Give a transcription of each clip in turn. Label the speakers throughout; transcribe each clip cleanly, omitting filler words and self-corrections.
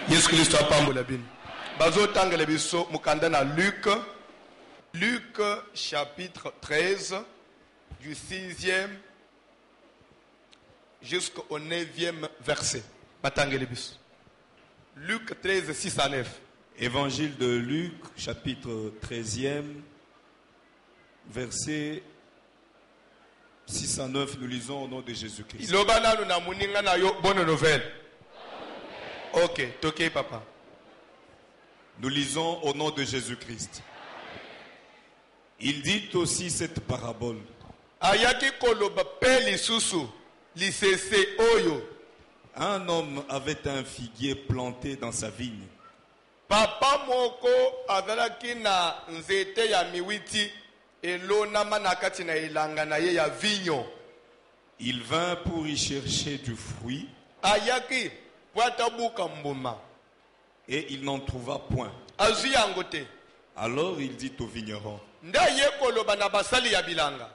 Speaker 1: Yesu Christ a pambola bino. Bazo tangele biso mukanda na Luc chapitre 13 du 6e jusqu'au 9e verset. Batangele biso. Luc 13 6 à 9.
Speaker 2: Évangile de Luc chapitre 13e verset 6 à 9, nous lisons au nom de Jésus-Christ.
Speaker 1: Bonne nouvelle. Ok, ok papa.
Speaker 2: Nous lisons au nom de Jésus-Christ. Il dit aussi cette parabole. Un homme avait un figuier planté dans sa vigne.
Speaker 1: Papa moko azalaki na nzete ya miwiti elonama na kati na elanga na ye ya vinyo.
Speaker 2: Il vint pour y chercher du fruit.
Speaker 1: Ayaki pwata buka mbuma.
Speaker 2: Et il n'en trouva point.
Speaker 1: Azwi yango te.
Speaker 2: Alors il dit au vigneron.
Speaker 1: Nda ye koloba na basali ya bilanga.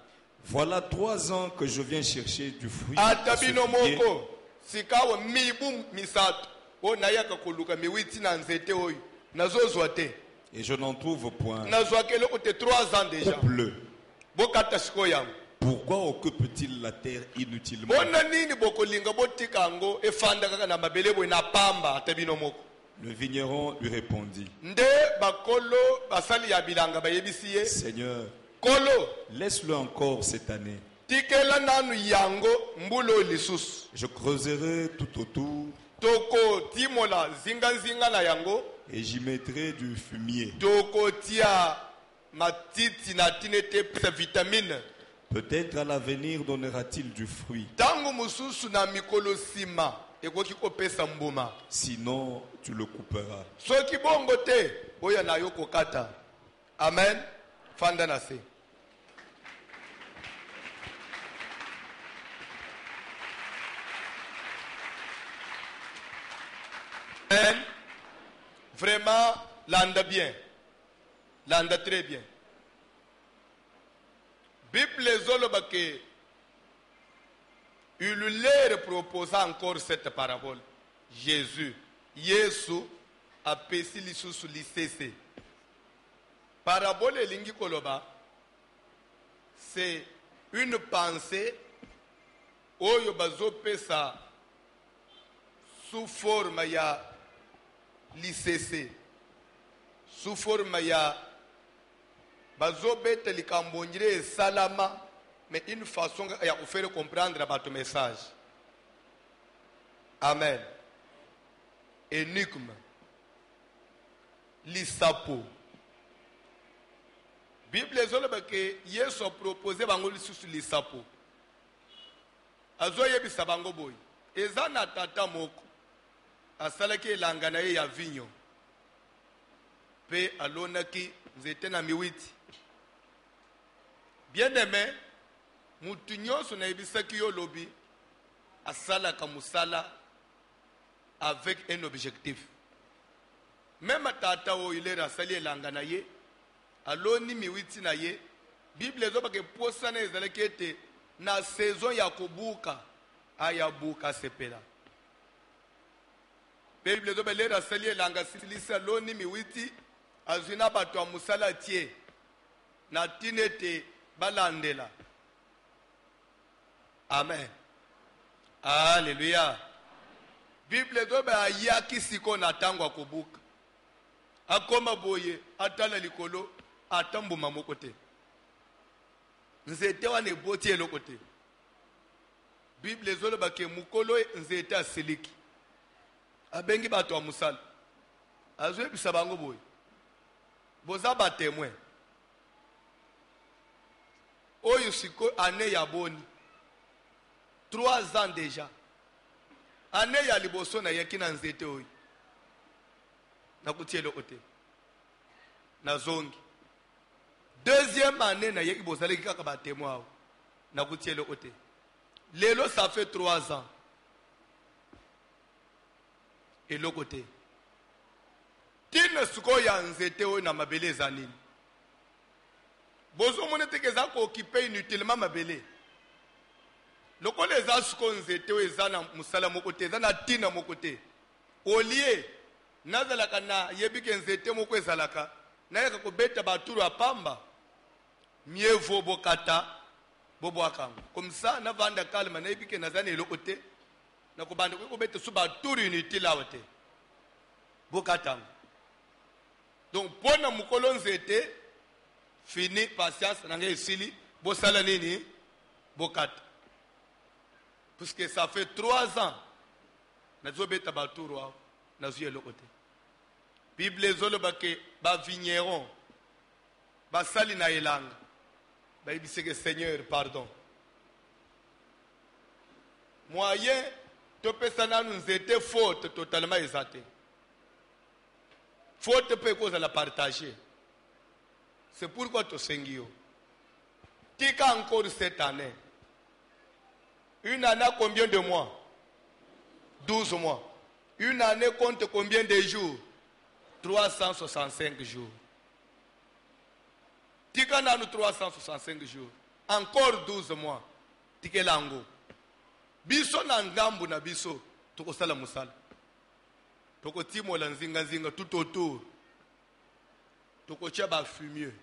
Speaker 2: Voilà 3 ans que je viens chercher du fruit.
Speaker 1: Atabino moko sikawo mibu misato. O nayaka koluka miwiti na nzete oyo. Nazozwa te.
Speaker 2: Et je n'en trouve point.
Speaker 1: Nazwa kelo kote 3 ans déjà.
Speaker 2: Bleu.
Speaker 1: Bokata siko yango.
Speaker 2: Pourquoi occupe-t-il la terre inutilement? Le vigneron lui répondit. Seigneur, laisse-le encore cette année. Je creuserai tout autour et j'y mettrai du fumier. Peut-être à l'avenir donnera-t-il du fruit. Sinon, tu le couperas.
Speaker 1: Amen. Fandanase. Vraiment, l'anda bien. L'anda très bien. Bible zolobake, il leur proposa encore cette parabole. Jésus a pesi lisusu lisese. Parabole lingi koloba, c'est une pensée oyo bazo pesa sous forme ya lisese, sous forme ya bazobete likambonjire salama, mais une façon ya faire comprendre votre message. Amen. Énigme. Lisapo. Bible zoloba ke Yesu proposé bango lisusu lisapo. Azo yebisa bango boy. Eza na tata moko asalaki elanga na ye ya vinyo. Pe alonaki nzete na miwiti. Bien-aimé, mutu nyonso na yebisaki yo lobi asalaka musala avec un objectif. Même tata o ile rasali elanga na ye aloni miwiti na ye, Bible ezoba ke posa na ezalaki ete na saison ya kobuka ayabuka sepela. Bible ezoba ile rasali elanga silisa aloni miwiti azwina bato ya musala tie na tinete balandela. Amen. Alléluia. Bible doba ayaki siko na tango kubuka. Akoma boye atala likolo atambuma mokote. Nzete wane boti elokote. Bible zoloba ke mukolo nzete asiliki. Abengi bato wa musala. Azwe bisabango boye. Boza ba témoin. Oyo siko ane ya boni. 3 ans déjà. Ane ya liboso na yakina nzete oyo. Nakutie lokote. Na zongi. Deuxième année na yeki bozali kaka ba témoin. Nakutie lokote. Lelo ça fait 3 ans. Et lokote. Tine suko ya nzete oyo na mabele zanini. Bozo monete keza ko occuper inutilement mabele. Loko les asuko nzete eza na musala mokote eza na tina mokote. Olie nazalaka na yebike nzete moko ezalaka nayaka kobeta baturu ya pamba mieux vaut bokata bobwakango comme ça navanda kalma nayebike naza na eloko te nakobanda kobeta so baturu inutile awa te bokatango. Donc pona mukolo nzete fini patience nanga esili bosala nini bokata puisque ça fait 3 ans nazobeta baturu awa nazuye eloko te. Bible ezoloba ke bavigneron basali na elanga bayebiseke Seigneur pardon moyen topesa nanu nzete faute totalement eza te. Faute peut cause la partager. C'est pourquoi tosengi yo tika encore cette année. Une année combien de mois? 12 mois. Une année compte combien de jours? 365 jours. Tika nanu 365 jours. Encore 12 mois. Tike lango. Biso na ngambu na biso. Toko sala musala. Toko timo la nzinga tout autour. Toko chaba fumieux.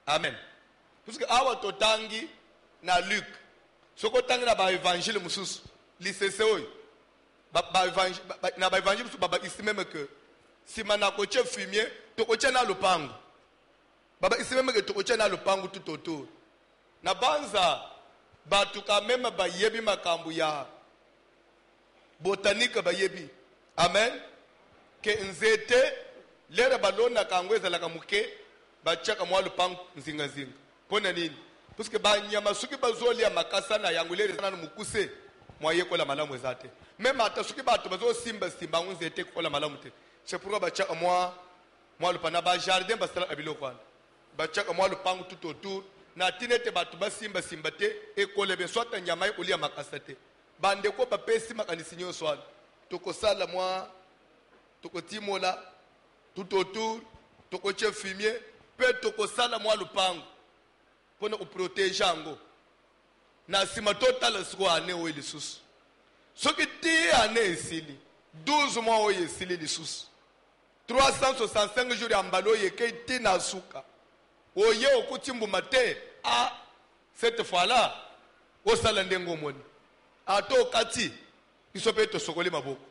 Speaker 1: Amen. Parce que awa totangi na Luc. Soko tangi na ba évangile mususu. Lisese oyo. Na ba évangile mususu baba ici même que si manako che fumier toko che na lupango. Baba ici même que toko che na lupango tout autour. Na banza batuka même ba yebi makambu ya botanique ba yebi. Amen. Que nzete lera balona kangweza la kamuke bachaka mwa lupango nzinga. Pona nini? Parce que ba nyama suki bazoli ya makasa na yangulere sana mukuse mwaye kola malamu ezate. Même ata suki bato bazo simba nzete kola malamu te. C'est pourquoi bachaka mwa lupana ba jardin basala abiloko wana. Bachaka mwa lupango tout autour na tinete bato basimba te e kolebe swata nyama ekoli ya makasa te. Bande ko ba pesi makanisi nyonso wana. Tokosala mwa tokotimola tout autour tokoche fumier pe tokosala mwa lupango pona ko protéger ango na sima total siko ane o lisusu soki ti ane esili 12 mois o esili lisusu 365 jours ya mbalo yeke ti na suka oye okutimbu mate a cette fois là o sala ndengo moni ato kati isope to sokoli maboko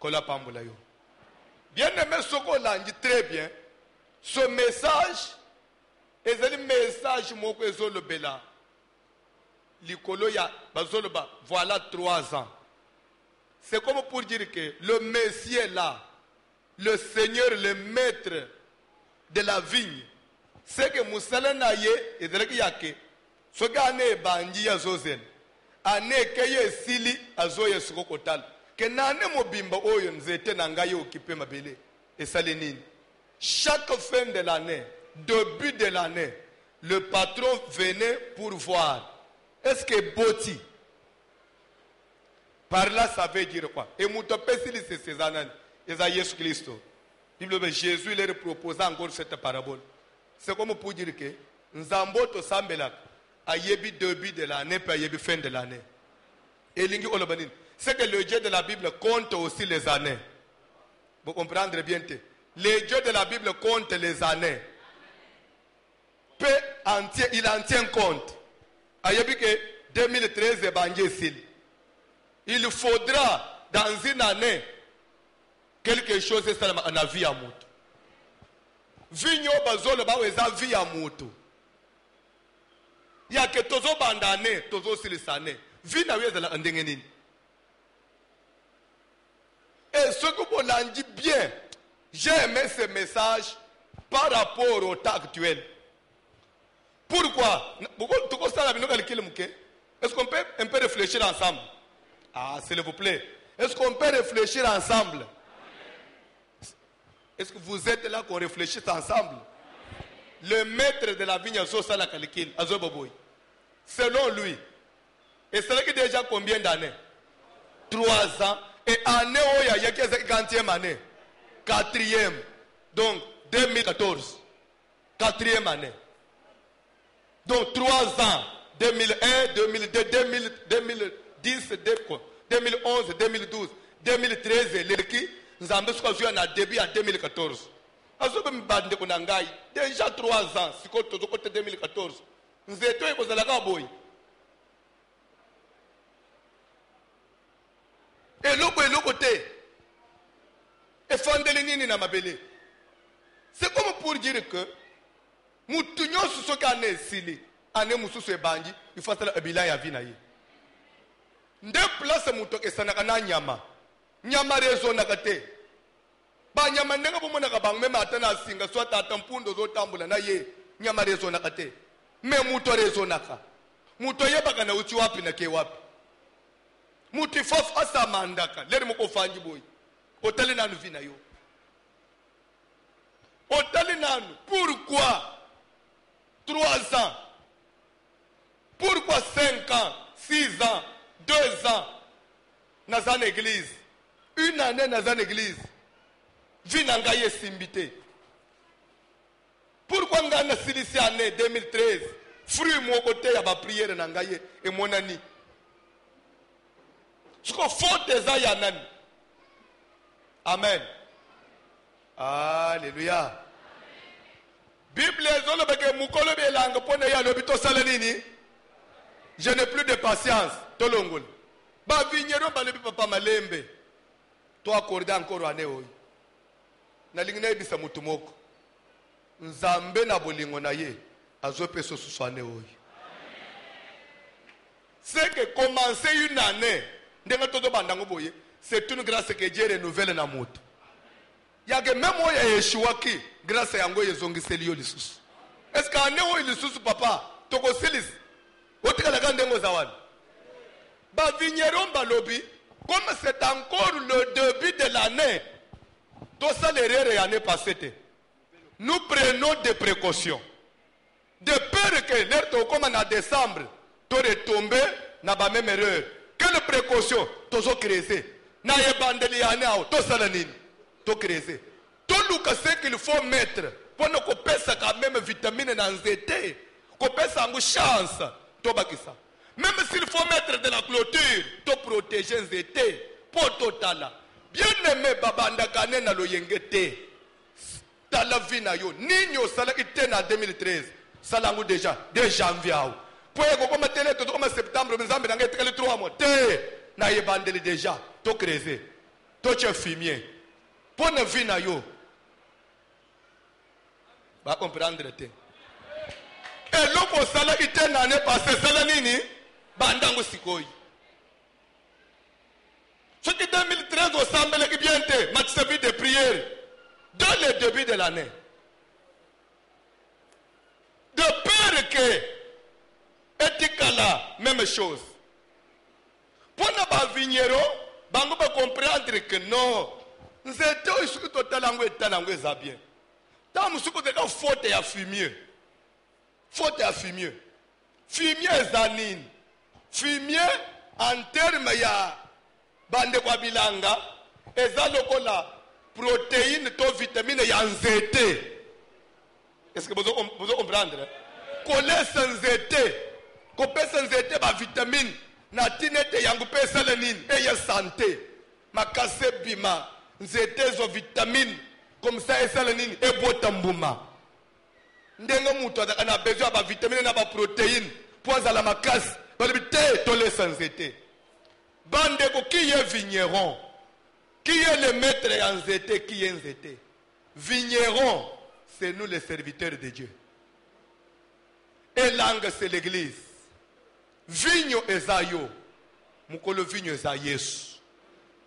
Speaker 1: kola pambola yo. Bien aimé sokola nji très bien. Ce message est un message moko ezolo bela. Likolo ya bazoloba voilà 3 ans. C'est comme pour dire que le Messie est là. Le Seigneur, le maître de la vigne. C'est que musala na ye ezalaki yake. Soka ane banji ya zozen. Ane keye sili azoye sokotala. Kenane mobimba oyo nzete na ngai occupé mabele esale nini. Chaque fin de l'année, début de l'année, le patron venait pour voir est-ce que boti par là ça veut dire quoi. Et mutopesili c'est Cézanne et Jésus Christ. Bible Jésus leur propose encore cette parabole. C'est comme pour dire que nzamboto sambela ayebi début de l'année puis ayebi fin de l'année. Et lingi olobanini c'est que le Dieu de la Bible compte aussi les années. Vous comprendrez bien. Le Dieu de la Bible compte les années. Il en tient compte. Que 2013 est banjé. Il faudra dans une année quelque chose en la vie à moto. Vigno bazolo ba weza vie à moto. Il y a que tozo bandane, tozo silisane. Vie na weza la ndengenini. Et ce que vous l'avez dit bien, j'ai aimé ce message par rapport au temps actuel. Pourquoi? Est-ce qu'on peut un peu réfléchir ensemble? Ah, s'il vous plaît. Est-ce qu'on peut réfléchir ensemble? Est-ce que vous êtes là qu'on réfléchisse ensemble? Le maître de la vigne, selon lui, et c'est là que déjà combien d'années? 3 ans. Et année où il y a 50e année. 4e. Donc 2014. 4e année. Donc 3 ans. 2001, 2002, 2010, 2011, 2012, 2013, nzambe suka zuya na début ya 2014 azobe mbande kuna ngai déjà 3 ans siko tozo kote 2014 nzeto ekozalaka boy eloko te efandeli nini na mabele. C'est comme pour dire que mutu nyonso soki ane esili ane mususu ebangi ifasala ebila ya vi na ye nde place mutu akesanaka na nyama rezonaka te banyama ndenge bomonaka bango meme ata na asinga so ata mpundo ozotambula na ye nyama rezonaka te me mutu arezonaka mutu ayebaka na uti wapi na ke wapi mutu ifofu asamandaka leri moko ofangi boyi otali nanu vi na yo otali nanu. Pourquoi 3 ans? Pourquoi 5 ans, 6 ans, 2 ans dans une église? Une année dans une église. Vie nangaye simbité. Pourquoi nga na silisi année 2013? Fruit mon côté ya ba prière nangaye et mon ani. Ce qu'on faut des ayanani. Amen. Alléluia. Bible ezolo beke mukolo belanga pona ya lobito sala nini? Je n'ai plus de patience. Tolongol. Ba vignero ba lebi papa malembe. To accorder encore ane oyi. Na lingine bisa mutu moko. Nzambe na bolingo na ye azope so susane oyi. C'est que commencer une année ndenga todo bandango boye, c'est une grâce que Dieu renouvelle na moto. Yage même oya yeshuaki grâce yango yezongiseli yo lisusu. Est-ce que ane oyi lisusu papa toko silis otikala kandengo zawadi ba vigneron balobi comme c'est encore le début de l'année tout ça l'erreur l'année passée nous prenons des précautions de peur que l'air comme en décembre to retomber na ba même erreur. Quelle précaution tozo créer na yebandeli ane ao to sala nini to créer to luka ce qu'il faut mettre pour ne kopesa quand même vitamine na nzete kopesa ngu chance to bakisa. Même s'il faut mettre de la clôture to protéger nzete pour totala bien aimé babanda kane na loyengete tala vina yo ninyo sala ite na 2013 sala ngu déjà dès janvier ao pour comme télé to comme septembre nzambe na ngetekele 3 mois te na yebandeli déjà to créer to che fumier pour ne vina yo va comprendre te. Et l'autre sala ite na ne passé sala nini bandango sikoi. Ce qui 2013 au semble qui bien te match service de prière dans le début de l'année. De peur que etikala même chose. Pour ne pas vigneron, bango ba comprendre que non. Nzeto isuku totalango etalango za bien. Ta musuku de ka faute ya fumier. Faute ya fumier. Fumier zanine. Fumier en terme ya bande kwa bilanga eza lokola protéine to vitamine ya nzete. Est-ce que vous comprendre? Kolesa nzete. Kopesa nzete ba vitamine na tinete yangu pesa lenine e ya santé. Makase bima nzete zo vitamine comme ça esa lenine e botambuma. Ndenga mutu ana besoin ba vitamine na ba protéine pour za la makase. Bandeko, qui est vigneron? Qui est le maître en zété? Qui est zété? Vigneron, c'est nous les serviteurs de Dieu. Et langue, c'est l'église. Vigno ezayo. Mukolo vigno ezayesu.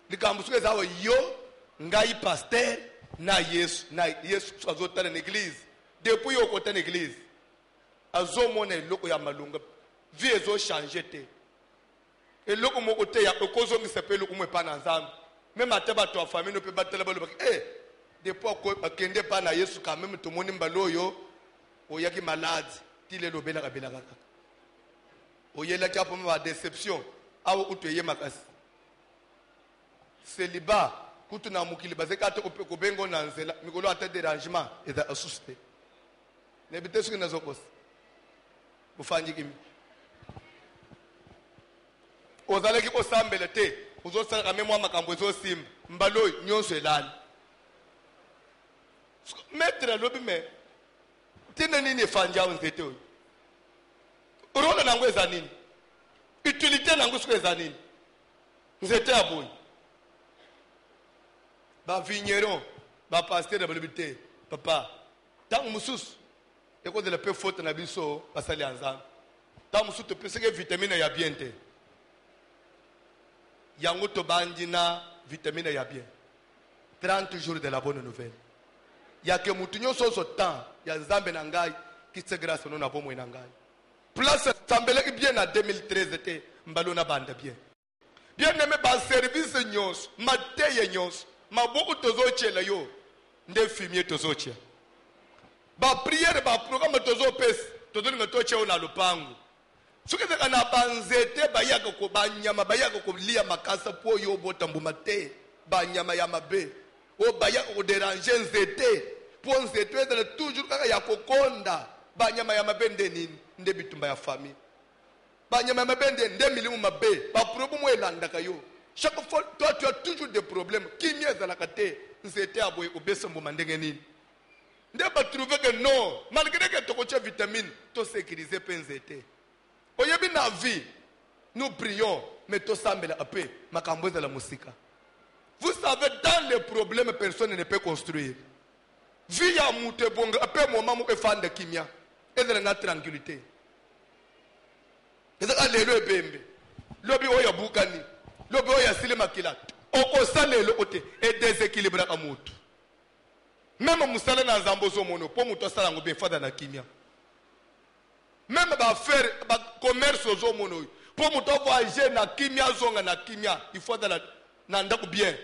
Speaker 1: Likambusu ezayo yo, ngai pasteur, na yesu. Na yesu, azota l'église. Depuis yo kote l'église. Azo mone loko ya malunga. Vie ezo changer te. Et loko moko te ya okozo ngi sepe loko mwe pa na nzambe. Même ateba to famille no pe batela balo depuis ko akende pa na Yesu quand même to moni mbaloyo oyaki malade tile lobela ka bela kaka. Oyela ka po ma déception awo utoye makasi. Célibat kutu na mukili bazeka to ko bengo na nzela mikolo ata dérangement et da asuste. Ne bitesu ki nazokos. Bufanji kimi. Ozalaki ko sambele te uzosala kame mwa makambo ezosimba mbalo nyonso elali metre lobi me tina nini efanja nzete oyo role nango eza nini utilité nango siko eza nini nzete ya boyi bavigneron bapaster balobi te papa ntango mosusu ekozela mpe faute na biso basali ya nzambe ntango mosusu topesaki vitamine ya bien te yango tobandi na vitamine ya bien 30 jours de la bonne nouvelle yake mutu nyonso ozo temps ya nzambe na ngai kise grâce no na bomoi na ngai place sambeleki bien na 2013 te mbalo na banda bien bien aimé baservice nyonso mateye nyonso maboku tozotyela yo nde fumier tozotya bapriere baprograme tozopesa tozolinga totya yo na lopango soki ezaka na banzete bayaka banyama bayaka kolia makasa mpo oyo obota mbuma te banyama ya mabe oyo bayaka koderange nzete mpo nzete ezala toujours kaka ya kokonda banyama ya mabe nde nini nde bitumba ya famille banyama ya mabe nde milimu mabe baproblème elandaka yo chaque fois toi tu as toujours des problèmes kimia ezalaka te nzete ya boye obesa mbuma ndenge nini nde batrouve que non malgré que tokotya vitamine tosécurize mpe nzete oyebi na vie nous prions mais tosambela ape makambo ezala mosika. Vous savez, dans les problèmes personne ne peut construire. Vie ya mutu ebonga ape moment moko efanda kimia ezala na tranquillité ezaka lelo ebembe lobi oyo bukani lobi oyo asili makila okosala eloko te edeséquilibraka mutu même musala na nzambe ozomono mpo mutu asala yango befanda na kimia même baaffaire bacommerce ozomono oyo mpo mutu avoyage na kimia azonga na kimia ifanda na ndako bien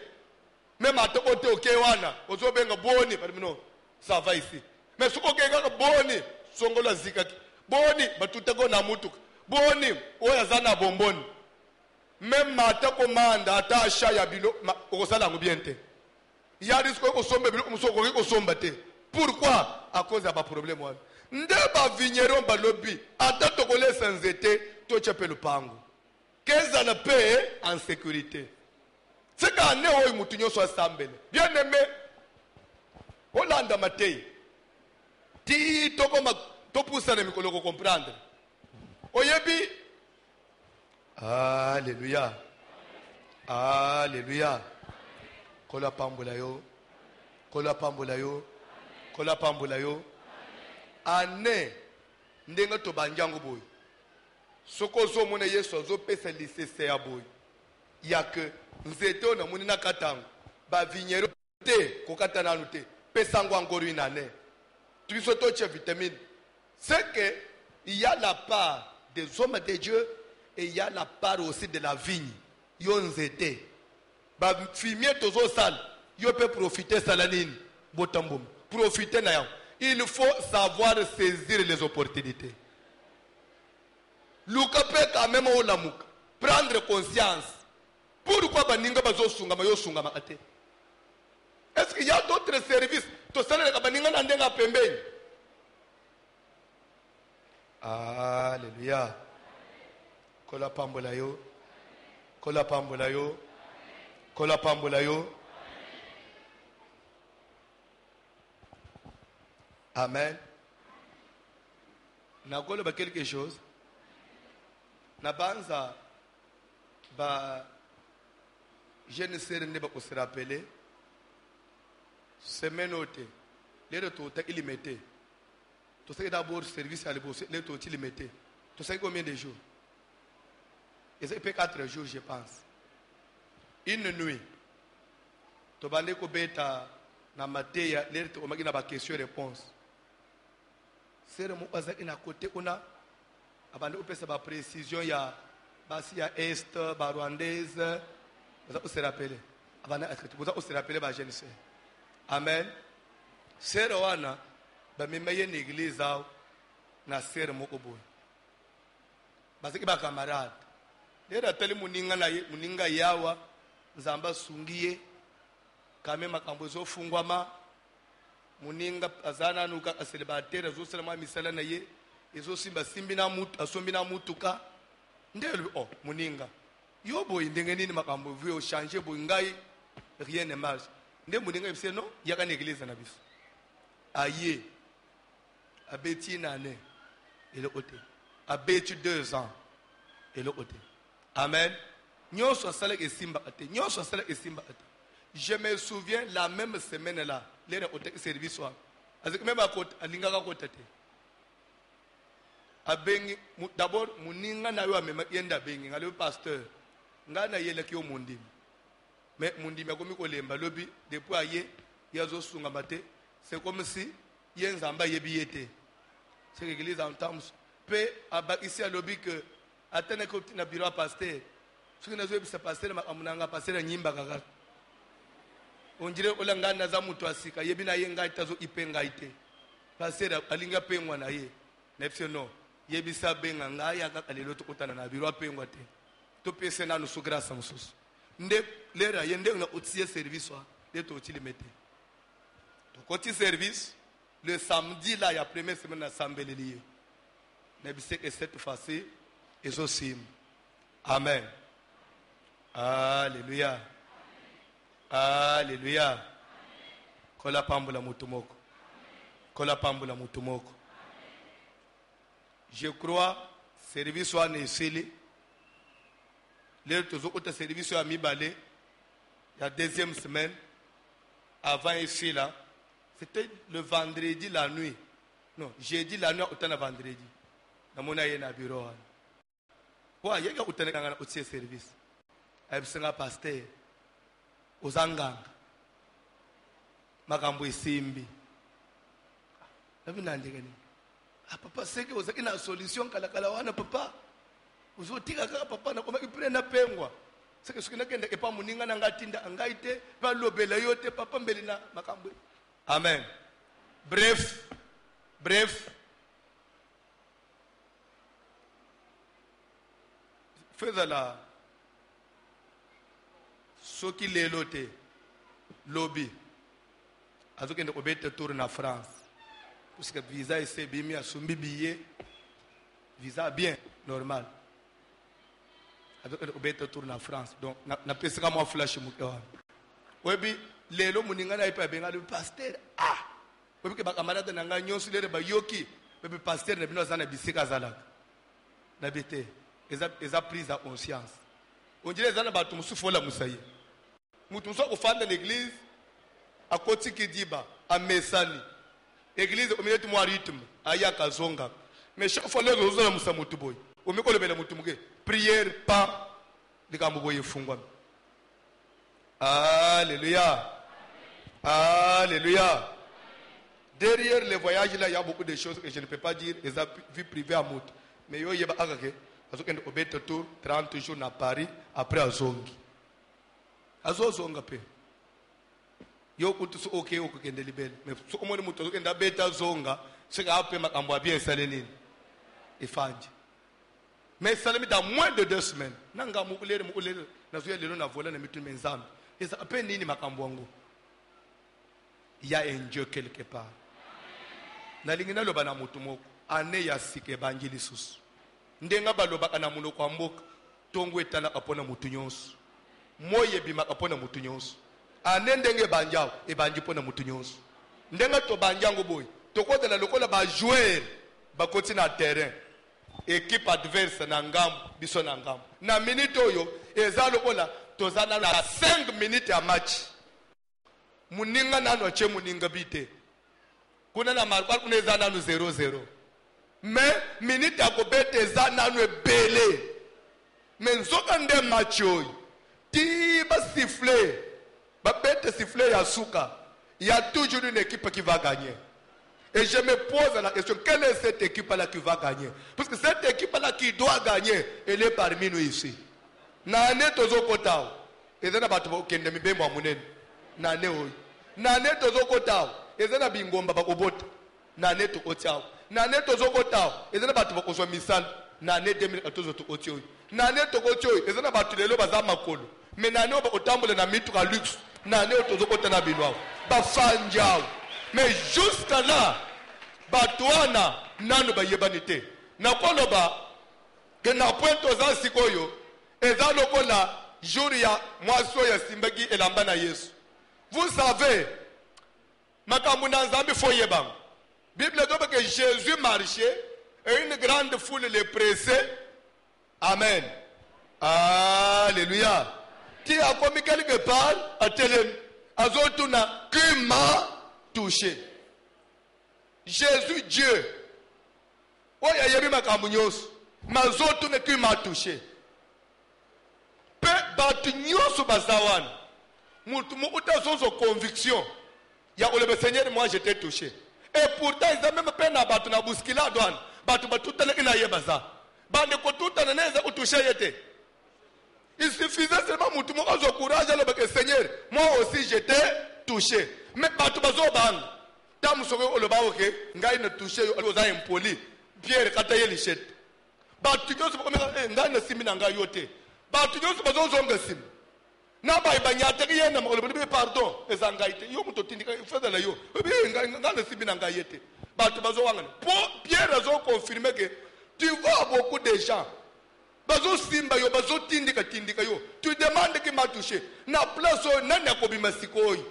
Speaker 1: même ata ote oke wana ozobenga boni no ça va ici mais soki okengaka boni songola zikaki boni batutako na mutuka boni oyo aza na bomboni même ata komanda ata asha ya bilo okosala yango bien te ya risque okosomba biloko mosusu okoki kosomba te. Pourquoi? À cause ya baproblème wana nde bavigneron balobi ata tokolesa nzete totya mpe lupango kezala mpe en sécurité seka ane oyo mutu nyonso asambele bien aimé olanda matei ti tokoma topusana mikolo kocomprendre oyebi alléluia alléluia kola pambola yo kola pambola yo kola pambola yo ane ndenge tobanjango boy soko ozomona yesu azopesa lisese ya boy yake nzete oyo namoni na katango bavignero te kokata nanu te pesango encore une année tubiso totya vitamine. C'est que il y a la part des hommes de Dieu et il y a la part aussi de la vigne yo nzete bafimier tozo sala yo peut profiter salanine botambom profiter na yango. Il faut savoir saisir les opportunités. Luka pe quand même olamuka prendre conscience. Pourquoi baninga bazo sungama yo sungama ate? Est-ce qu'il y a d'autres services? To sala ka baninga na ndenga pembeni. Alléluia. Kola pambola yo. Kola pambola yo. Kola pambola yo. Amen. Nakolo ba quelque chose. Na banza ba je ne sais ne pas se rappeler semaine ote les retours il mettait tout ça d'abord service à l'ebosse les retours il mettait tout ça combien de jours et ça fait 4 jours je pense une nuit to bande ko beta na mateya les retours magina ba question réponse sere mo baza ina côté kuna abande opesa ba précision ya basi ya est ba rwandaise. Vous se rappelez? Vous se rappelez ba jeune sœur? Amen. Sœur wana ba memaye na église ao na sœur moko boy. Basiki ba camarade. Lera tele muninga yawa nzamba sungiye kame makambo zo fungwama muninga azana nuka célibataire zo selema misala na ye ezo simba simbi na mutu asombi na mutuka ndelo muninga Yo boy ndenge nini makambo vu au changer boy ngai rien ne marche. Nde muninga yebise non yaka na église na biso. Aye. Abeti nane et le côté. Abeti 2 ans et le côté. Amen. Nyonso sala ke simba ate. Nyonso sala ke simba ate. Je me souviens la même semaine là, les côté service soir. Avec même à côté alinga ka côté. Abengi d'abord muninga na yo amema yenda bengi ngale pasteur. Ngana yele ki o mundi. Mais mundi makomi ko lemba lobi depuis aye yazo sunga mate. C'est comme si yenzamba yebiyete. C'est l'église en termes pe abakisi alobi que atene ko na bureau pasteur. Ce que nous avons pasteur makamuna pasteur nyimba kaka. On dirait que l'angana naza mutu asika yebina yenga itazo ipenga ite. Pasteur alinga pengwa na ye. Nepse no. Yebisa benga ngaya kaka lelo to kutana na biro apengwa te. To pese na nusu grâce mususu. Nde lera yende na otiye service wa de to tilimete. To koti service le samedi là il y a première semaine assemblée lié. Nebise que cette fois-ci ils aussi. Amen. Alléluia. Alléluia. Kola pambula mutumoko. Kola pambula mutumoko. Je crois service soit nesili. Les autres services sont mis balé. La deuxième semaine avant ici là, c'était le vendredi la nuit. Non, jeudi la nuit autant vendredi. Na mona yena bureau. Wa yega utana ngana utse service. Abisenga pasteur. Ozanganga makambo isimbi abinandikani papa seke ozaki na solution kala wana papa uzotika kaka papa na koma iprena pengwa seke sukina kende epa muninga na ngatinda angaite ba lobela yote papa mbeli na makambo. Amen. Bref faisala soki lelo te lobby azokende kobeta tour na France parce que visa ese bimi asumbi billet visa bien normal azokende kobeta tour na France donc na pesa kama flash mukewa webi lelo muninga na ipa benga le pasteur webi ke bakamarade na nga nyonso lere ba yoki webi pasteur na bino zana bisika zalaka na bete eza prise à conscience on dirait zana ba tumusufu la musayi. Mutu so kufanda l'église à koti kidiba à mesani église au milieu de moi rythme aya kazonga mais chaque fois les autres na musa mutu boy o meko lebela mutu muke prière pas de kambo yefungwa. Alléluia. Alléluia. Derrière les voyages là il y a beaucoup de choses que je ne peux pas dire les vie privée à mutu mais yo yeba akake azokende obeta tour 30 jours à Paris après azongi azozonga pe yo kutu so okay okukende libele mais so omoni mutu azokenda beta zonga sika ape makambo bien saleni ifanje mais salemi dans moins de 2 semaines nanga mukulere nazuya lelo na vola na mitu menzambi eza ape nini makambo wangu il y a un Dieu quelque part na lingina loba na mutu moko ane ya sike banjili susu ndenga baloba kana muno kwa mboka tongo etana kapona mutu nyonso moye bima kapona mutu nyonso anendenge banjao e banji pona mutu nyonso ndenga to banjango boy to kotela lokola ba joueur ba koti na terrain équipe adverse na ngambo biso na ngambo na minute oyo eza lokola tozana na 5 minutes ya match muninga nano che muninga bite kuna na marquage kuna eza nano 0-0 mais minute ya kobete eza nano ebele mais nzoka nde match oyo ti ba siffler ba bête siffler ya suka il y a toujours une équipe qui va gagner et je me pose la question quelle est cette équipe là qui va gagner parce que cette équipe là qui doit gagner elle est parmi nous ici na ne tozo kotao ezana batu okende mibembo amunene na ne oyo na ne tozo kotao ezana bingomba bakobota na ne to kotao na ne tozo kotao ezana batu bakozwa misala na ne 2014 to kotio na ne to kotio ezana batu lelo baza makolo mais na ne otambola na mituka luxe na ne tozo kotana binwao ba fanjao mais jusqu'à là batwana nanu ba yebanite na koloba que na point aux sikoyo eza lokola jour ya mwasi oyo asimbaki elamba na Yesu. Vous savez, makambo na Nzambe faut yebanga. Bible dit que Jésus marchait et une grande foule le pressait. Amen. Alléluia. Qui a commis quelque part à Télém, Azotuna, qui m'a touché. Jésus, Dieu. Oui, il y a eu ma camounios. Mazotuna qui m'a touché. Peu batunios bazawan. Mouta son conviction. Il y a le Seigneur, moi j'étais touché. Et pourtant, ils ont même peine à battre na bousquila douane. Battu tout à l'heure, il y a baza. Bande ko tout à l'heure, où touché était. Il suffisait seulement de montrer au courage à Seigneur. Moi aussi j'étais touché. Mais battu bazo bang. Tam soro le baoke, ngai ne touché aux impoli. Pierre kataye lichette. Battu nyo so ngai ne simi nanga yote. Battu nyo so bazo zonga sim. Na ba ibanyate ye na le pardon ezangaite yo mutotindika fedela yo. Ngai ne simi nanga yete. Battu bazo wangana. Pour Pierre azo confirmer que tu vois beaucoup de gens. Bazo simba yo bazo tindika yo. Tu demandes qui m'a touché. Na place nani akobima sikoi.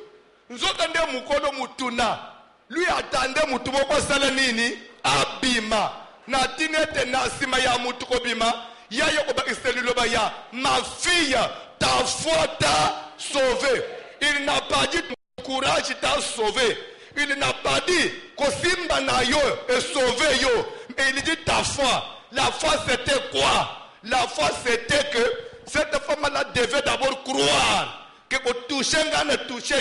Speaker 1: Nzoka nde mukono mutuna. Lui attendait mutu moko sala nini abima. Na tinete na sima ya mutu kobima. Ya yo kobakiseli loba ya ma fille, ta foi t'a sauvé. Il n'a pas dit ton courage t'a sauvé. Il n'a pas dit que simba na yo est sauvé yo. Mais il dit ta foi. La foi c'était quoi? La foi c'était que cette femme-là devait d'abord croire que pour toucher ne toucher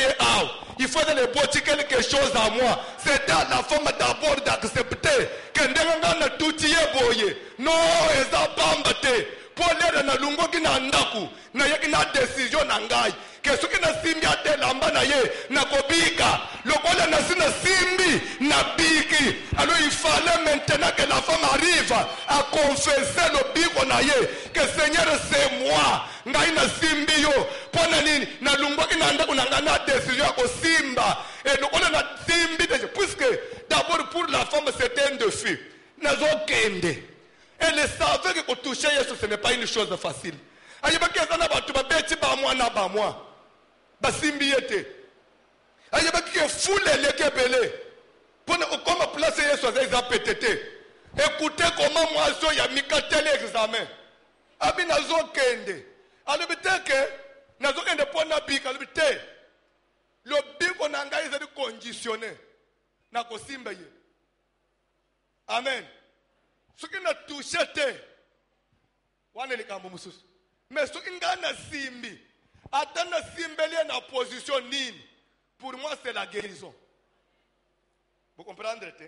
Speaker 1: il faut de bâtir quelque chose à moi. C'était à la femme d'abord d'accepter que ne toucher boye. Non, ils ont pas embêté. Pour l'air na lungo qui n'a ndaku na yaki na décision nangai. Que ce qui n'a simbi à tel lamba na ye na kobika. Le kole na sina simbi na biki. Alors il fallait maintenant que la femme arrive à confesser le biko na ye. Que Seigneur c'est moi. Ngai na simbi yo. Pona nini na lungo ki na ndaku na ngana décision à simba. Et le kole na simbi puisque d'abord pour la femme c'était un défi. Nazo kende. Elle savait que pour toucher Jésus ce n'est pas une chose facile. Ayebaki azana batu babeti ba moi na ba moi. Basimbi yete. Ayebaki foule leke belé. Pour comment placer Yesu à pétété. Écoutez comment moi so ya mikatele examen. Abi nazo kende. Alebite que nazo kende pona bika alebite. Le biko na ngai ezali conditionné na kosimba ye. Amen. Ce qui n'a touché te. Wane likambo mususu. Mais ce qui n'a simbi. Attends na simbeli na position nini. Pour moi c'est la guérison. Vous comprenez te?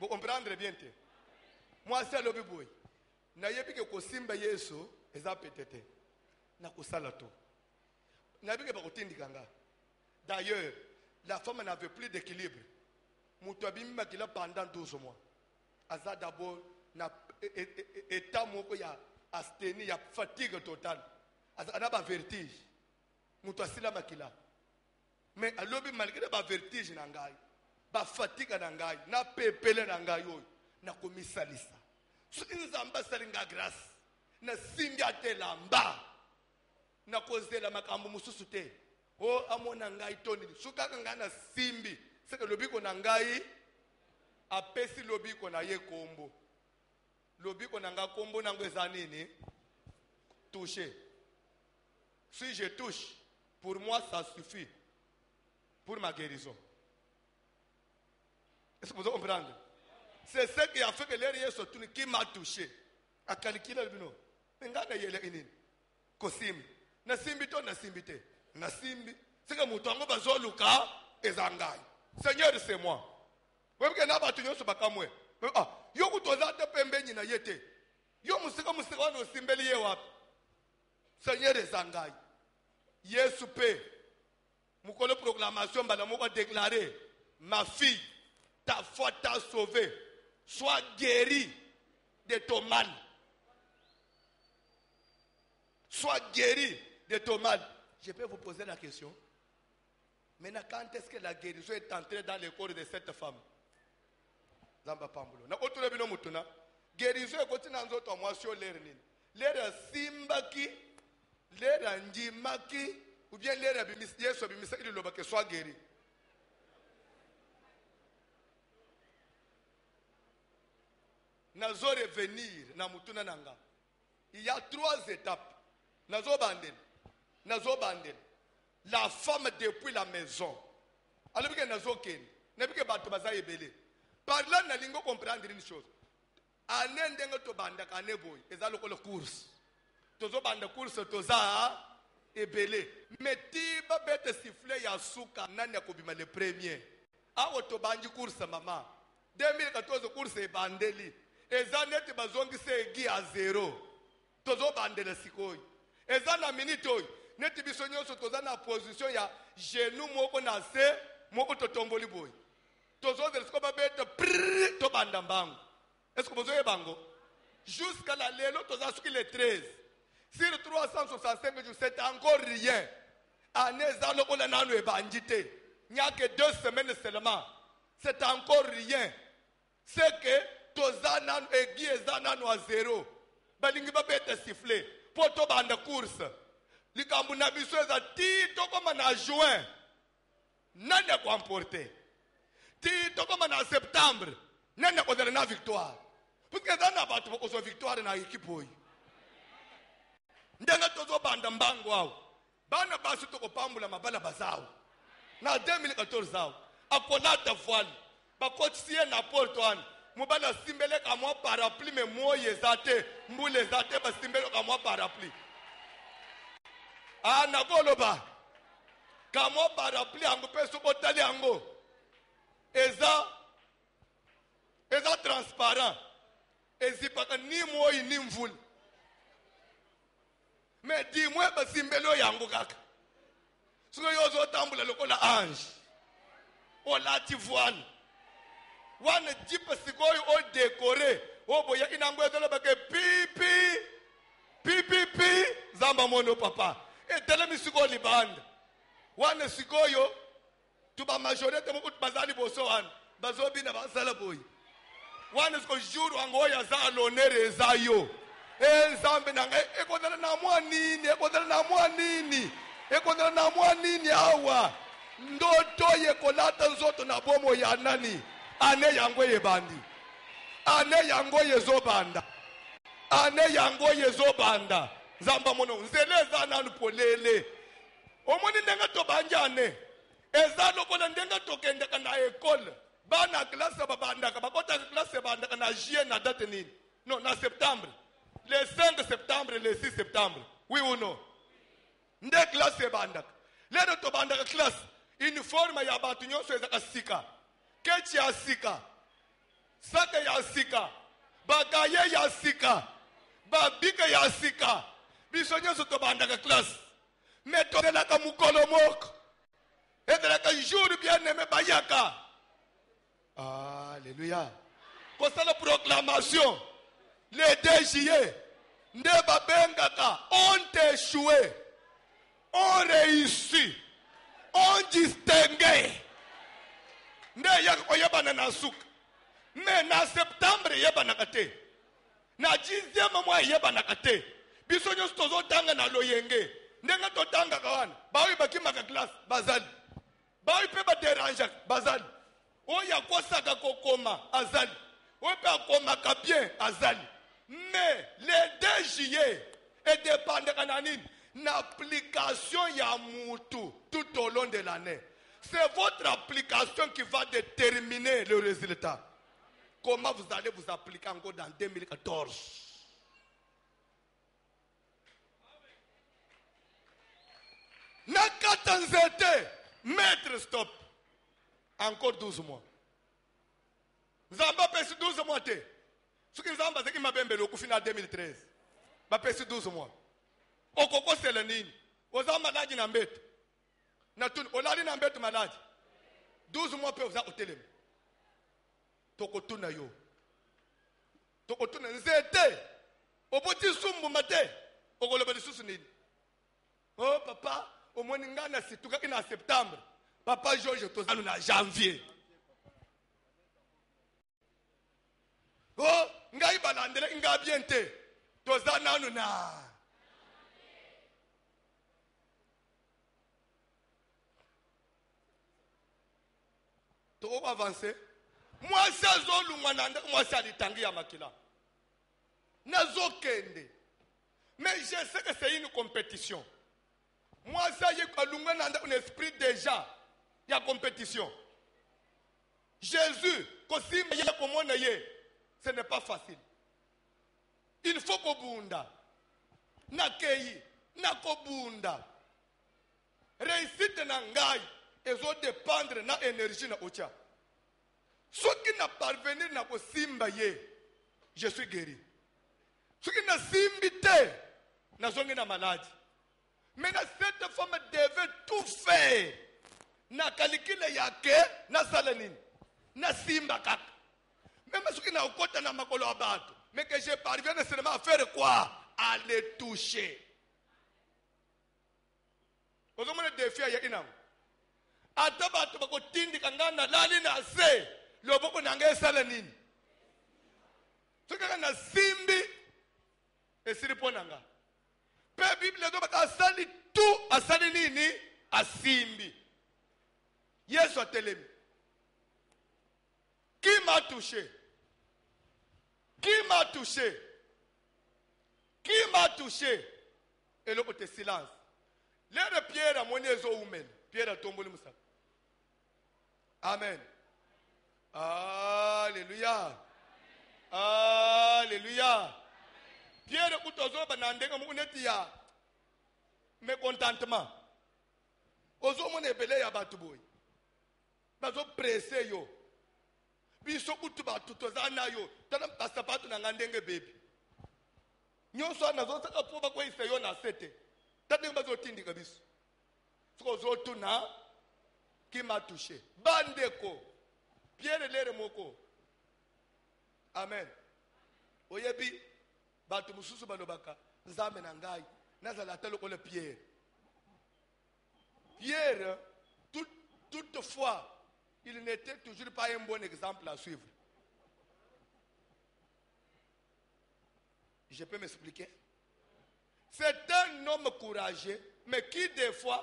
Speaker 1: Vous comprenez bien te? Moi c'est le biboui. Na yebi ke ko simba Yesu eza petete. Na kusala to. Na yebi ke ba kotindika nga. D'ailleurs, la femme n'avait plus d'équilibre. Mutu abimba kila pendant 12 mois. Aza d'abord na état moko ya asthénie ya fatigue totale. Aza na ba vertige. Mutu asila makila. Mais alobi malgré ba vertige na ngai, ba fatigue na ngai, na pepele na ngai oyo, na komisalisa. So nzamba salinga grâce. Na simbi atelamba. Na kozela makambo mususu te. O amona ngai toni. Suka kanga na simbi. C'est que lobiko na ngai apesi lobiko na ye kombo. Lobiko na nga kombo na ngweza nini? Toucher. Si je touche, pour moi ça suffit pour ma guérison. Est-ce que vous comprenez? C'est ce qui a fait que les Yesu qui m'a touché. A calculer le bino. Ngana yele inini. Kosimbi. Na simbi to na simbi te. Na simbi. C'est que mutongo bazoluka ezangai. Seigneur c'est moi. Wewe ke na batu nyoso bakamwe. Ah, yo kutoza te pembeni na yete. Yo musika wano simbeli ye wapi? Seigneur ezangai. Yesu pe. Mukolo proclamation bana moko déclarer, ma fille, ta foi t'a sauvé. Sois guéri de ton mal. Sois guéri de ton mal. Je peux vous poser la question. Maintenant, quand est-ce que la guérison est entrée dans le corps de cette femme? Zamba Pambulo. Na otu lebino mutuna. Guérison est continue en autre mois sur l'air. lera simbaki, lera njimaki, ou bien lera yesu bimisa ili loba que soit guéri. Nazo revenir na mutuna nanga. Il y a 3 étapes. Nazo bandel. La femme depuis la maison. Alors que nazo ken. N'est-ce que bato baza ebele. Par là na lingo comprendre une chose. Ane ndengo to banda kane boy. Eza lokolo course. Tozo banda course toza ebele. Metiba bete siffler ya suka nani akobima le premier. Awo to banji course mama. 2014 course e bandeli. Eza neti bazongi se egi a 0. Tozo bandela sikoy. Eza na minute oy. Neti biso nyonso toza na position ya genou moko na se moko totomboli boy. Tozo de sko babete prrr to banda mbango. Est-ce que vous avez bango? Jusqu'à la lelo toza suki le 13. Sur 365 jours c'est encore rien. Aneza loko la nanu e bandite. Nya que 2 semaines seulement. C'est encore rien. C'est que toza nanu egi eza nanu a 0. Balingi babete siffler. Poto banda course. Likambu na biso eza tito koma na juin. Nani a emporté? Tito koma na septembre. Nani a kozela na victoire. Parce que dans abatu boko victoire na équipe oyi. Ndenga tozo banda mbango awo. Bana basu toko pambula mabala bazao. Na 2014 awo. Akolata voile. Bakotisie na Porto an. Mubala simbele kama parapluie me moye zate. Mbule zate ba simbele kama parapluie. Ah nakoloba. Kama parapluie ango peso botali ango. Eza transparent. Ezipaka ni moyi ni mvula. Mais dis-moi ba simbelo yango kaka. Suko yozo tambula lokola ange. O lati voile. Wana jipa sikoyo o décoré. O boya inango ezolo bake pi zamba mono papa. E tele misiko libanda. Wana sikoyo tuba majorité mo bazali boso wana. Bazobi na basala boy. Wana siko juru angoya za l'honneur ezayo. Zambe nanga ekodala na mwa nini awa. Ndoto yekolata nzoto na bomo ya nani. Ane yango yebandi. Ane yango yezobanda. Zamba mono nzeleza nanu polele. Omoni ndenga to banjane. Eza lokola ndenga to kende kana école. Bana classe babanda ka bakota classe banda kana juillet na date nini? Non, na septembre. Le 5 septembre, le 6 septembre. Oui ou non? Nde classe banda. Lero to banda ka classe. Uniforme ya batu nyonso ezaka sika. Kechi ya sika. Saka ya sika. Bakaye ya sika. Babika ya sika. Biso nyonso to banda ka classe. Metodela ka mukolo moko. Edela ka jour bien aimé bayaka. Alléluia. Pour ça la proclamation. Les 2 juillet. Nde babengaka. On échoué. On réussit. On distingué. Nde yako yebana na suka. Mais na septembre yebana kate. Na 10e mois yebana kate. Biso nyonso tozo tanga na loyenge. Ndenga to tanga kawana. Bawi bakima ka classe bazali. Bawi pe ba dérange bazali. Oya kosaka kokoma azali. Oya koma ka bien azali. Mais les 2 juillet est dépendant kananine l'application ya mutu tout au long de l'année. C'est votre application qui va déterminer le résultat. Comment vous allez vous appliquer encore dans 2014? Nakatanzete, maître stop. Encore 12 mois. Zamba pèse 12 mois. Ce qui Zamba c'est qui m'a bembé au final 2013. Ba pèse 12 mois. Okoko c'est le nini. Oza maladi na mbeto. Na tun olali na mbeto maladi. 12 mois pe oza oteleme. Tokotuna yo. Tokotuna nzete. Oboti sumbu mate. Okoloba lisusu nini. Oh papa, au moins ngana situka ina septembre. Papa George tozalo na janvier. Oh, ngai balandele nga bien te. toza nanu na to avancer. Mwasi azolungwa na ndeko mwasi alitangi ya makila nazokende. Mais je sais que c'est une compétition. Mwasi alungwa na ndeko un esprit déjà ya compétition. Jésus kosimba ye komona ye, ce n'est pas facile. Il faut kobunda na keyi na kobunda. Réussite na ngai ezo dépendre na énergie na ocha. Ce qui n'a parvenir na kosimba ye, je suis guéri. Ce qui n'a simbité na zongi na maladie. Mais cette femme devait tout faire. Na kalikile yake na salanine na simba kaka. Même ce qui n'a okota na makolo abato. Mais que je parvienne seulement à faire quoi? À les toucher. Vous avez un défi à Yakinam. Ataba tobako tindi kangana lali na se. Loboko nange salanine. Ce qui na simbi et siriponanga. Pe Bible doba asali tout asali nini asimbi. Yesu atelemi. Qui m'a touché? Qui m'a touché? Qui m'a touché? Et le côté silence. L'air Pierre a moné zo oumen. Pierre a tombé le moussa. Amen. Alléluia. Alléluia. Pierre a kutozo banandega mounet ya mécontentement. Ozo mone belé ya batuboy. Bazo pressé yo. Biso kutu batutozana yo. Tana pasapatu na ngandenge baby. Nyonso na zo saka poba kwa isa yo na sete. Tane bazo tindi kabiso. Soko zo tuna qui m'a touché. Bandeko. Pierre lere moko. Amen. Oyebi batu mususu balobaka nzambe na ngai nazala telo ko le Pierre. Pierre toutefois il n'était toujours pas un bon exemple à suivre. Je peux m'expliquer? C'est un homme courageux, mais qui des fois,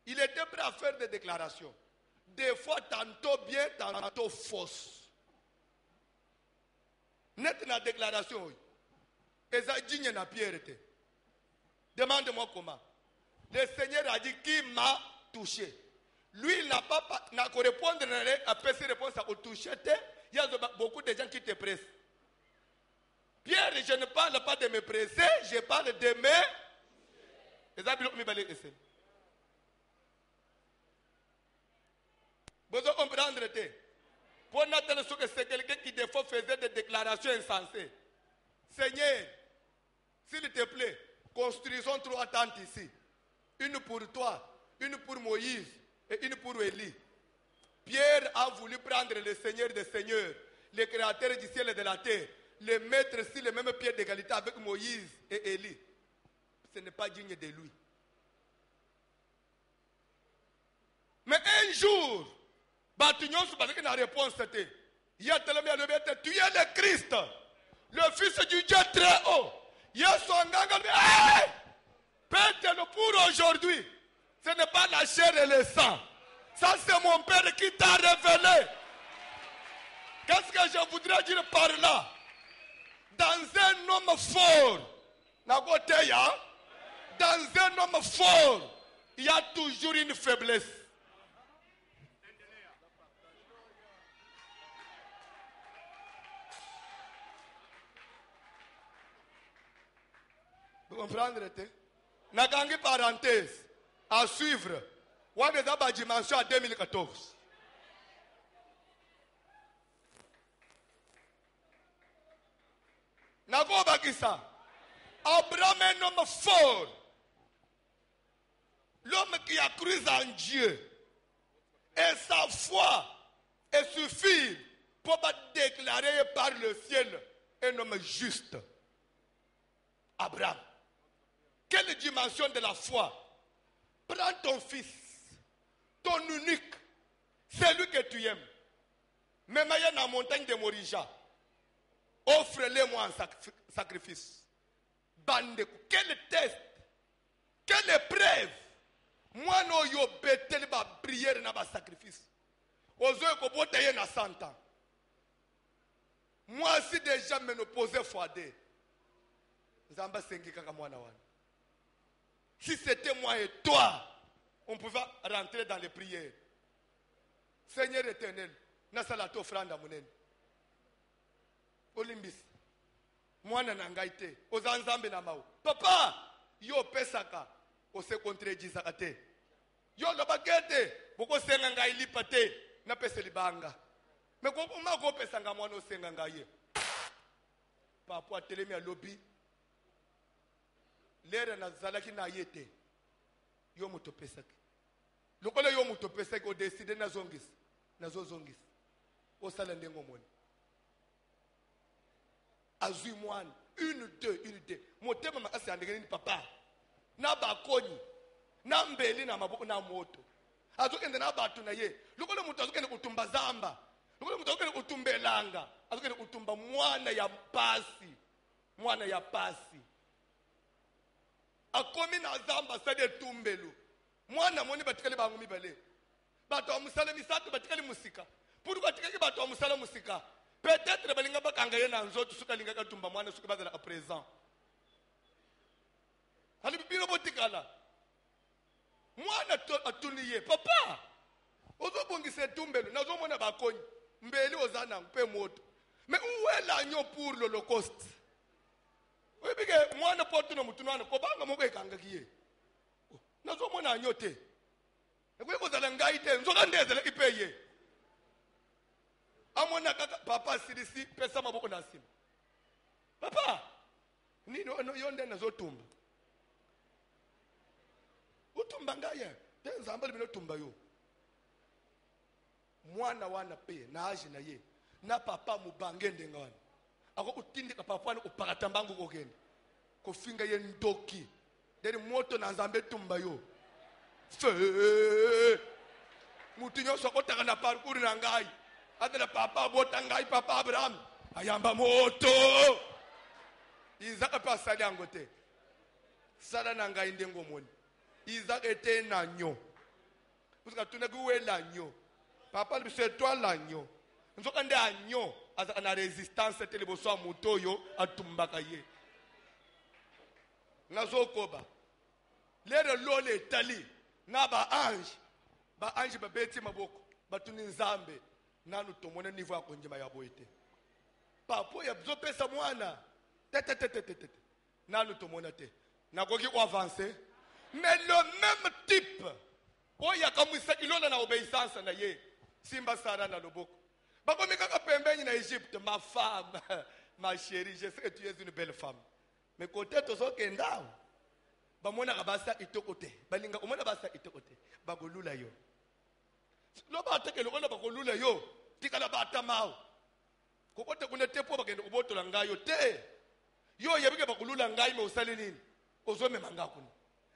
Speaker 1: il était prêt à faire des déclarations. Des fois, tantôt bien, tantôt fausse. Net na déclaration. Ezadjigne na Pierre. Demande-moi comment. Le Seigneur a dit qui m'a touché. Lui, il n'a pas qu'à répondre à ces réponses à toucher. Il y a beaucoup de gens qui te pressent. Pierre, je ne parle pas de me presser, je parle de me. Vous comprendre. Pour notre que c'est quelqu'un qui des fois faisait des déclarations insensées. Seigneur, s'il te plaît, construisons 3 tentes ici. Une pour toi, une pour Moïse et une pour Élie. Pierre a voulu prendre le Seigneur des Seigneurs, le Créateur du ciel et de la terre, le mettre sur le même pied d'égalité avec Moïse et Élie. Ce n'est pas digne de lui. Mais un jour, la réponse était, tu es le Christ, le Fils du Dieu très haut. Pète-le pour aujourd'hui. Ce n'est pas la chair et le sang. Ça, c'est mon Père qui t'a révélé. Qu'est-ce que je voudrais dire par là? Dans un homme fort, dans un homme fort, il y a toujours une faiblesse. Vous comprenez? Nagangi parenthèse. À suivre. On est dans la dimension à 2014. Nago Bakissa. Abraham est un homme fort. L'homme qui a cru en Dieu. Et sa foi est suffit pour déclarer par le ciel un homme juste. Abraham. Quelle dimension de la foi? Prends ton fils, ton unique, celui que tu aimes. Même dans la montagne de Morija, offre-le-moi en sacrifice. Bande, quel test, quelle épreuve. Moi, non, yo betel ba prière na ba sacrifice. Ozo ko botaye na 100 ans. Moi, si déjà ménopausé fouadé, Zamba sengi kaka mwana wana. Si c'était moi et toi, on pouvait rentrer dans les prières. Seigneur éternel, nasalato franda munene. Olimbis. Mwana nangaite, ozanzambe na mau. Papa, yo pesaka, ose contredisaka te. Yo lobakete, boko senga ngai lipate, na pese libanga. Mais comment go pesanga mwana osenga ngai? Papa telemi a lobby. Lere na zalaki na yete. Yo muto pesaki. Lokola yo muto pesaki o décider na zongis. Na zo zongis. O sala ndengo moni. Azui mwana. Une, deux. Motema makasi andengeni ni papa. Na bakoni. Na mbeli na maboko na moto. Azokende na batu na ye. Lokola muto azokende kutumba zamba. Lokola muto azokende kutumbelanga. Azokende kutumba mwana ya pasi. Mwana ya pasi. Akomi na zamba sade tumbelu. Mwana moni batikali bangu mibale. Bato wa musala misatu batikali musika. Puru batikali bato wa musala musika. Peut-être balinga bakanga ye na nzoto suka linga katumba mwana suka bazala a présent. Hali bibino botikala. Mwana atuniye papa. Ozo bongise tumbelu nazo mona bakonyi. Mbeli ozana mpe moto. Mais où est l'agneau pour l'Holocauste? Webike mwana potu na mutunwana ko banga moko ekanga kiye. Nazo mona anyote. Ekwe ko zala ngai te nzoka ndezele ipeye. Amona kaka papa sirisi pesa maboko na simu. Papa nini yonde nazo tumba. Utumba ngaya tenza ambali bino tumba yo. Mwana wana pe na aji na ye. Na papa mubange ndengwana. Ako utindika papa ni upakatambangu kokende. Kofinga ye ndoki. Deni moto na nzambe tumba yo. Fe. Mutinyo sokotaka na parkour na ngai. Adela papa bota ngai papa Abraham. Ayamba moto. Izaka pa sali angote. Sala na ngai ndengo moni. Izaka ete na nyo. Usika tunaguwe la nyo. Papa c'est toi l'agneau. Nzoka nde agneau azaka na résistance tele boso moto yo atumbaka ye. Nazokoba. Lere lole tali na ba ange ba beti maboko batuni nzambe nanu tomona niveau akonjema ya boite. Papo ya bzo pesa mwana. Tete. Nanu tomona te. Nakoki ko avancer. Mais le même type oya kamwisa ilona na obéissance na ye. Simba Sara na loboko. Bakomi kaka pembeni na Égypte, ma femme, ma chérie, je sais que tu es une belle femme. Mais côté tozo kenda. Bamona kabasa itokote. Balinga omona basa itokote. Bagolula yo. Loba atake lokona bagolula yo. Tikala bata mao. Kokote kunete po bagende kubotola ngayo te. Yo yebike bagolula ngai me osali nini? Ozome manga kuna.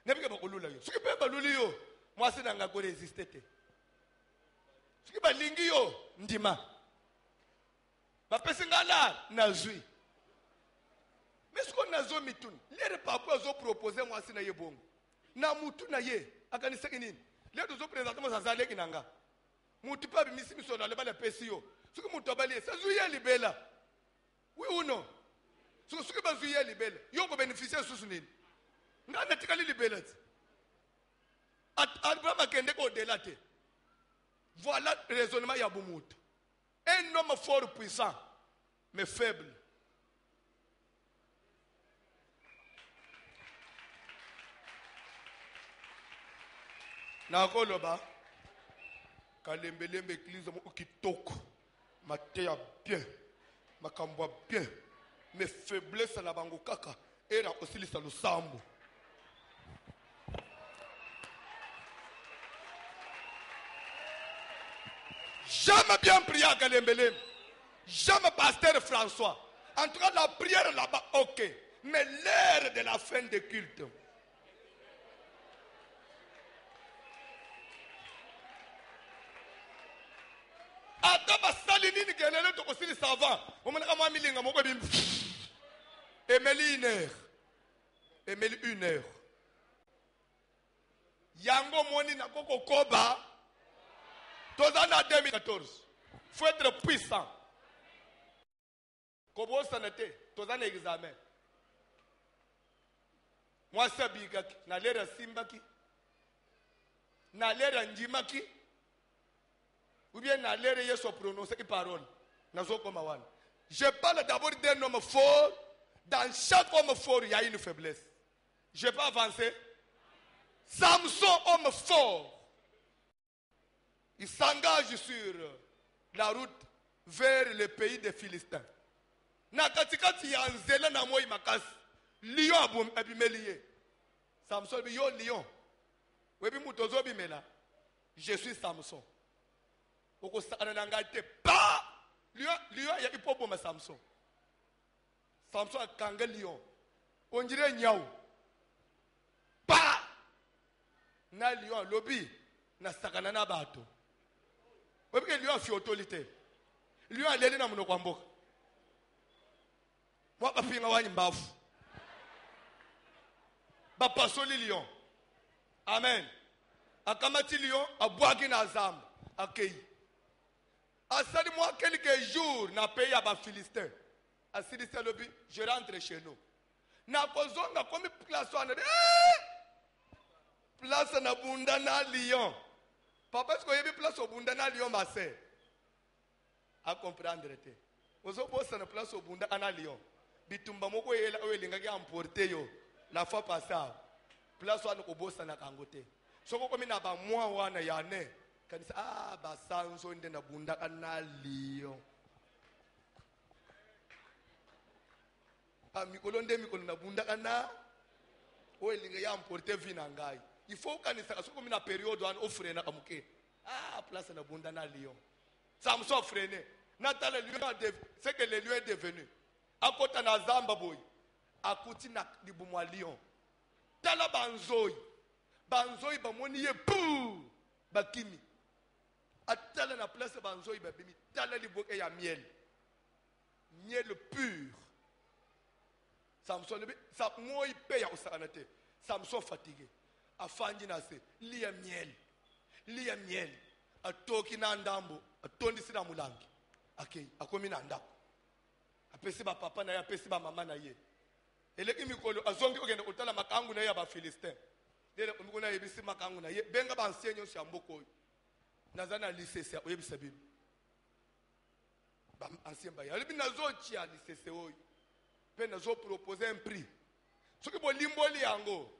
Speaker 1: Nebike bagolula yo. Suki pe baluli yo. Mwasi na ngako resiste te. Suki balingi yo ndima. Bapesi ngala nazwi. Mais ce qu'on a zo mitun, les papa zo proposer moi si na ye bongo. Na mutu na ye, akanisa kinini. Les deux zo présenter moi zazale kinanga. Mutu pa bimisi miso na leba la pesi yo. Suki mutu abali, ça zuye libela. Oui ou non? Suki ba zuye libela. Yo ko bénéficier sous nini. Ngana tikali libela. Abraham akende ko delate. Voilà le raisonnement ya bumutu. Un homme fort puissant, mais faible. Nakoloba, kalembelembe église mo kitoko, mateya bien, makambwa bien, mais faiblesse na bango kaka, era osilisa lusambo. Jamais bien prié à Galembelem. Jamais pasteur François. En tout cas, la prière là-bas, ok. Mais l'heure de la fin de culte. Ataba salinini kelele to kosili savant. Omana kama milinga moko bim. Emeline. emeli 1 heure. Yango moni na koko koba. Tozana 2014. Faut être puissant. Kobo sanate. Tozana examen. Moi sabigaki. Na lera simbaki. Na lera njimaki. Ou bien na lera yeso prononcer une parole. Nazo koma wana. Je parle d'abord d'un homme fort. Dans chaque homme fort, il y a une faiblesse. Je peux avancer. Samson, homme fort. Il s'engage sur la route vers le pays des Philistins. Na katikati ya nzela na moi makasi. Lion abimeliye. Samson bi yo lion. Webi mutozo bimela. Je suis Samson. Oko sakana na ngate pa. Lion ya ipopo ma Samson. Samson a kangé lion. On dirait niaou. Pa. Na lion lobby na sakana na bato. Webi ke lion fi autorité. Lion alele na muno kwamboka. Waka pinga wani mbafu. Ba pasoli lion. Amen. Akamati lion abwaki na zambe. Akei. Asali moi quelques jours na pays à ba Philistin. Asili lobi, je rentre chez nous. Na kozonga komi place wana. Place na bunda na lion. Papa est-ce que yebi place au bunda na lion ma sœur? A comprendre te. Ozo bossa na place au bunda na lion. Bitumba moko yela oyelinga ki emporter yo la fois passée. Place wana ko bossa na kangote. Soko komi na ba mwa wana ya ne. Kanisa ba sanzo nde na bunda na lion. Mikolo nde mikolo na bunda kana oyelinga ya emporter vina ngai. Il faut kanisa soko mina période wana offre na kamuke. Place na bunda na lion. Samson frené. Natale lion c'est que le lion est devenu. Akota na zamba boy. Akuti na libumwa lion. Tala banzoi. Banzoi bamoni ye pou. Bakimi. Atala na place banzoi babimi. Tala liboke ya miel. Miel pur. Samson sa moi paye au saranate. Samson fatigué. Afandi na se lia miel. Lia miel. Atoki na ndambo. Atondi sina mulangi. Okay, akomi na ndako. Apesi ba papa na ye, apesi ba mama na ye. Eleki mikolo azongi ogenda kotala makangu na ye ba Philistin. Dele omiko na yebisi makangu na ye. Benga ba ancienyo sha mboko. Nazana lycée ya oyebisa bibi. Ba ancien ba ya. Lebi nazo chia lycée oyo. Pe nazo proposer un prix. Soki bo limboli yango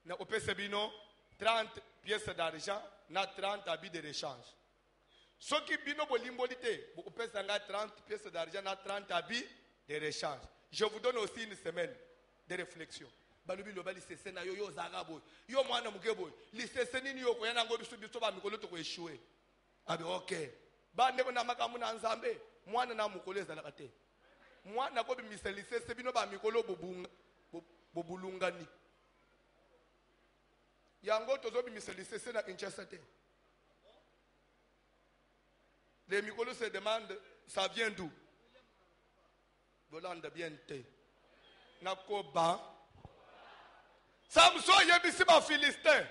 Speaker 1: na opesa bino 30 pièces d'argent na 30 habits de rechange. Soki bino bo limbolite bo opesa nga 30 pièces d'argent na 30 habits de rechange. Je vous donne aussi une semaine de réflexion. Balubi lo bali sese na yo zaga boy. Yo mwana mukeboy. Li sese nini yo ko yana ngo biso biso ba mikolo to ko échouer. Abi okay. Ba ndeko na makamu na nzambe mwana na mukolo ezalaka te. Mwana ko bi misali sese bino ba mikolo bobulungani. Yango tozo bi misali sese na Kinshasa te. Les Mikolo se demandent, ça vient d'où? Bolanda bien te. Nakoba. Samson yebisi ba Philistin.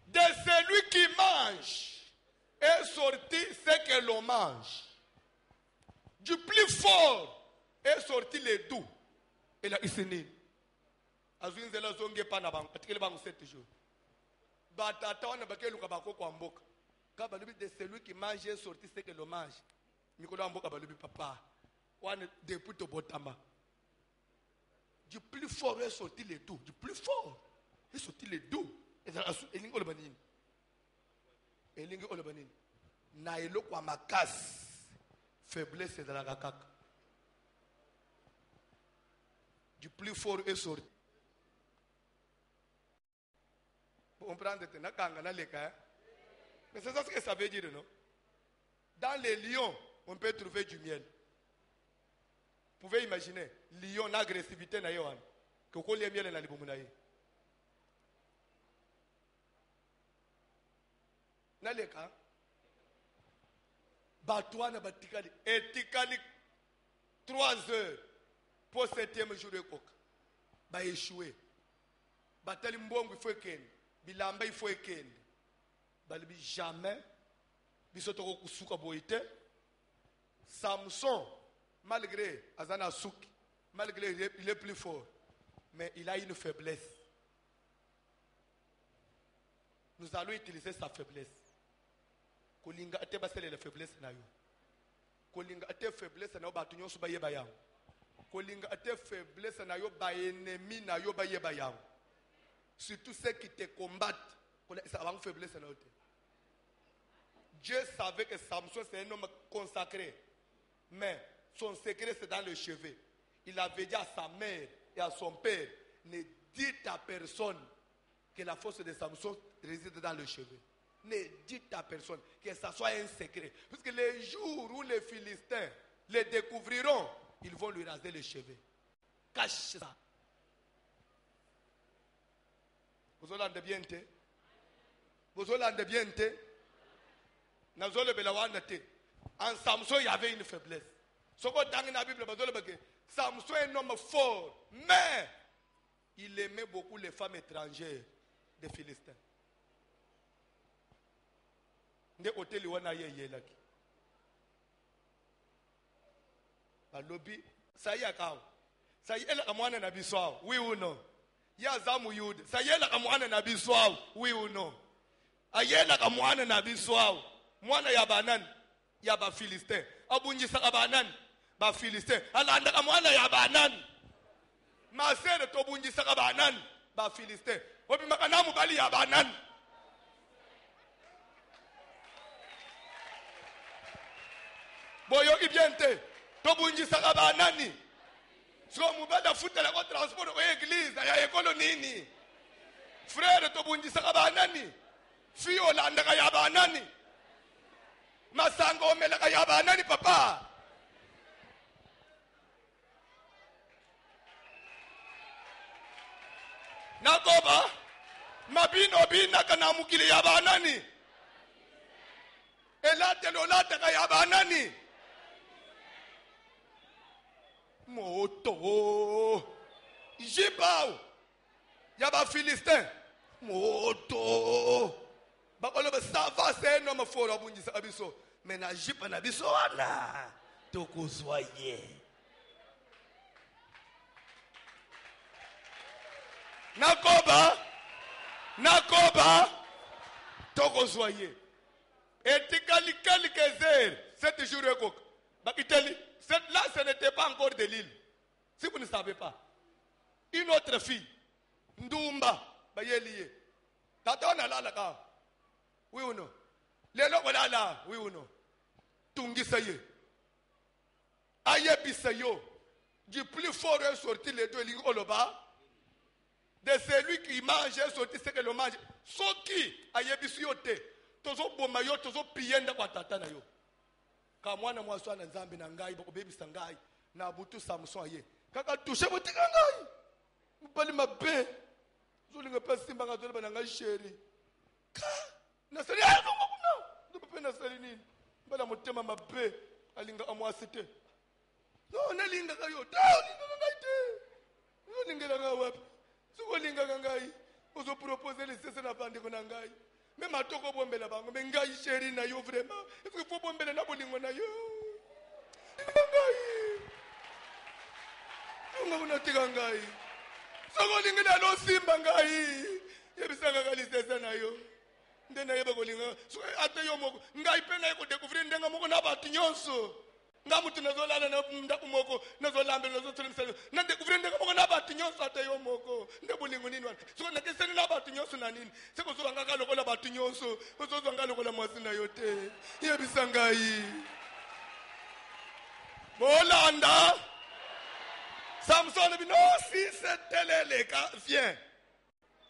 Speaker 1: De celui qui mange est sorti ce que l'on mange. Du plus fort est sorti le doux. Et la isini. Azuinzela zonge pana bang. Atikele bang 7 jours. Batata wana bakeluka bako kwa mboka. De celui qui mange est sorti ce que l'on mange. Mikola mboka balubi papa. Wane depuis to botama. Du plus fort est sorti le doux. Du plus fort est sorti le doux. Elingi olobanini. Elingi olobanini. Na elo kwa makas. Faiblesse de la kakaka. Du plus fort est sorti. On prend de tenakanga na leka. Mais c'est ça ce que ça veut dire, non? Dans les lions, on peut trouver du miel. Vous pouvez imaginer, lion, l'agressivité na yohan. Que vous voulez miel na libomunaye. Na leka. Batouana batikali. Etikali 3 heures pour 7e jour de coca. échoué. Batali mbongo il faut ekende. Bilamba il faut ekende. Balibi jamais. Bisotoko kusuka boite. Samson, malgré Azana Souk, malgré il est plus fort, mais il a une faiblesse. Nous allons utiliser sa faiblesse. Kolinga ate basele la faiblesse na yo. Kolinga ate faiblesse na yo batunyo su baye bayang. Kolinga ate faiblesse na yo ba ennemi na yo baye bayang. Surtout ceux qui te combattent, ça va faiblesse na yo. Dieu savait que Samson c'est un homme consacré. Mais son secret c'est dans le cheveu. Il avait dit à sa mère et à son père, ne dites à personne que la force de Samson réside dans le cheveu. Ne dites à personne que ça soit un secret. Parce que les jours où les Philistins les découvriront, ils vont lui raser les cheveux. Cache ça. Vous allez bien te. Vous allez bien te. En Samson, il y avait une faiblesse. Ce qu'on dans la Bible, Samson est un homme fort, mais il aimait beaucoup les femmes étrangères des Philistins. Nde hôtel wana yelaki. Balobi, ça y est quand. Ça y est la mwana na biswa, oui ou non? Ya zamu yude, ça y est la mwana na biswa, oui ou non? Ayela ka mwana na biswa. Mwana ya banan ya ba Philistin abunjisa ka banan ba Philistin alanda ka mwana ya banan masere to bunjisa ka banan ba Philistin obi makanamu bali ya banan boyo kibiente to bunjisa ka banani so mubada futela ko transport ko église ya ekolo nini frère to bunjisa ka banani fio landa ka ya banani masango melaka ya banani papa nakoba mabino bina kana mukile ya banani elate lolate ka ya banani moto jibao ya ba Philistin moto bakolo ça va c'est un homme fort abunjisa abiso. Mais na jipa na biso wana tokozwaye nakoba tokozwaye etikali quelques heures 7 jours ekok bakiteli là ce n'était pas encore de l'île si vous ne savez pas une autre fille Ndumba bayeliye tata na lala ka oui ou non lelo wala oui ou non tungisa ye ayebisa yo du plus fort est sorti les deux lignes oloba de celui qui mange est sorti ce que le mange soki ayebisa yo te tozo boma yo tozo pienda kwa tata na yo ka mwana mwaswa na nzambe na ngai bako bebisa ngai na butu Samson ye kaka touche botika ngai mbali mabe zolinga pasimba ngazola bana ngai chéri ka na sali ayo no ndo na sali nini bala motema mabe alinga amwasite no nalinga kayo da linga ngai te no linga nga wapi suko linga ngai ozo proposer les sese na bande ko na ngai me matoko bombela bango me ngai chéri na yo vraiment est-ce qu'il faut bombela na bolingo na yo ngai ngabona tika ngai soko linga na lo simba ngai yebisanga kalisese na yo ndena yeba kolinga so ate yo moko ngai pena yeko découvrir ndenga moko na batu nyonso ngamutu nazolala na ndaku moko nazolambe nazotholemisa na découvrir ndenga moko na batu nyonso ate yo moko ndebolingo nini wana so na keseni na batu nyonso na nini seko so ngaka lokola batu nyonso so ngaka lokola mwasi na yo te yebisa ngai bolanda Samson dit non si c'était les cas viens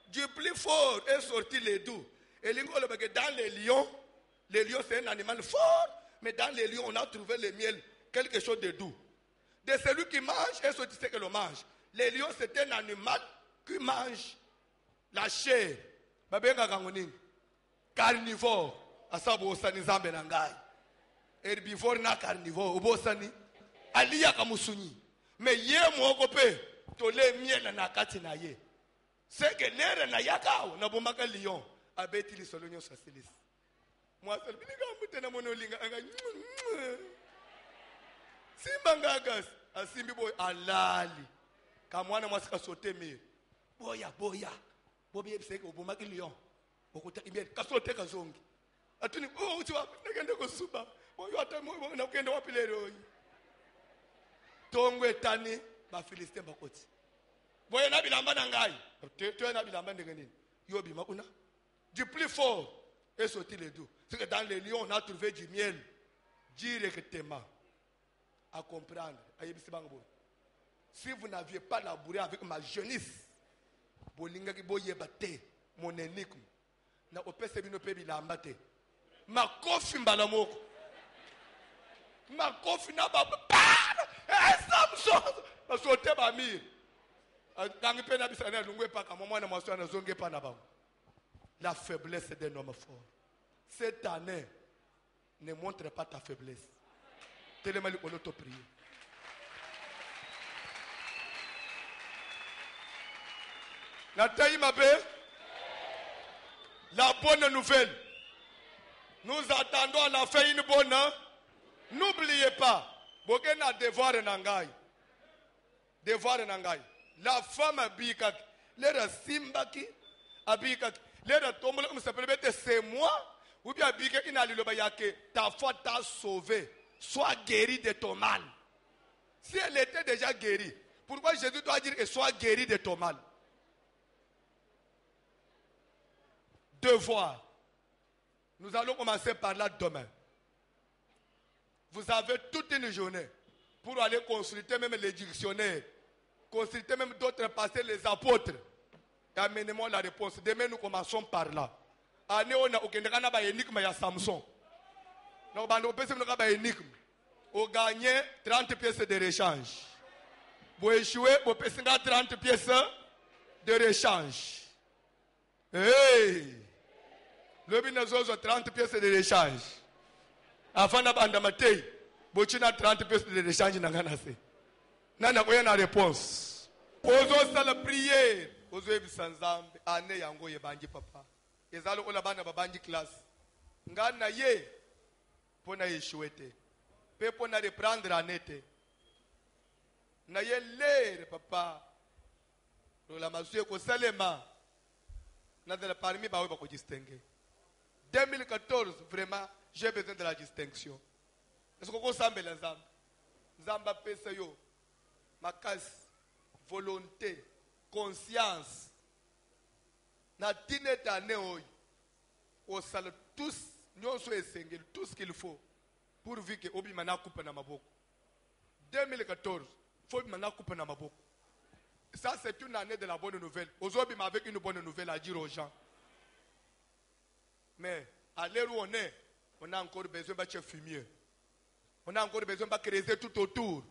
Speaker 1: du plus fort est sorti les doux. Et dans les lions c'est un animal fort, mais dans les lions on a trouvé le miel, quelque chose de doux. De celui qui mange est sorti ce que l'on mange. Les lions c'est un animal qui mange la chair. Carnivore. Herbivore na carnivore. Mais yé moko pe tole miela na kati na ye seke lere na yakao na bomaka lion abeti lisolo nyonso asilisi mwasi alibinga mbute na mwana olinga anga simba ngagas asimbi boy alali kamwana mwasi kasote mire boya bobi seke obomaka lion okuta imeli kasote kazongi atuni uthi wapi ngende kosuba boyo atamoyo na kende wapi lero tongwe tani ba Philistine bakoti boye na bilamba na ngai to na bilamba ndenge nini yo bima kuna du plus fort et sorti les deux c'est que dans les lions on a trouvé du miel directement à comprendre ayebisi bango si vous n'aviez pas labouré avec ma jeunesse bolinga ki boyeba te mon énigme na opese bino pe bilamba te makofi mbala moko makofi na baba Samson basote ba mir kangi pe na bisana lungwe pa kama mwana mwaswana zonge pa na bango. La faiblesse d'un homme fort cette année ne montre pas ta faiblesse tellement on auto prier la taïma be la bonne nouvelle nous attendons à la fin une bonne n'oubliez pas bokena devoir nangai la femme abikaki lera simbaki abikaki lera tombola comme ça peut être c'est moi ou bien abikaki na liloba yake ta foi t'a sauvé sois guéri de ton mal si elle était déjà guérie pourquoi Jésus doit dire que sois guéri de ton mal devoir nous allons commencer par là demain. Vous avez toute une journée pour aller consulter même les dictionnaires, consulter même d'autres pasteurs, les apôtres. Et amenez-moi la réponse. Demain, nous commençons par là. Année, on a aucun énigme à Samson. On a énigme. On gagne 30 pièces de réchange. Vous échouez, vous payez 30 pièces de réchange. Hey! Le binazozo 30 pièces de réchange. Avant d'abandonner matei, bochina 30 pièces de rechange nanganase. Nana koya na réponse. Ozo sala prière, ozo ebisanzambe ane yango yebanji papa. Ezalo ola bana babanji classe. Ngana ye pona yeshuete. Pe pona reprendre anete. Na ye lere papa. Lola masuye ko salema. Na de la parmi ba ko distinguer. 2014 vraiment j'ai besoin de la distinction. Est-ce que vous savez les âmes? Zamba peseyo, makas, volonté, conscience. Na tineta neoy. Au sale tous, nous sommes tout ce qu'il faut pour vivre que obi mana coupe na maboko. 2014, faut mana coupe na maboko. Ça c'est une année de la bonne nouvelle. Aujourd'hui, avec une bonne nouvelle à dire aux gens. Mais à l'heure où on a encore besoin de fumier. On a encore besoin de creuser tout autour.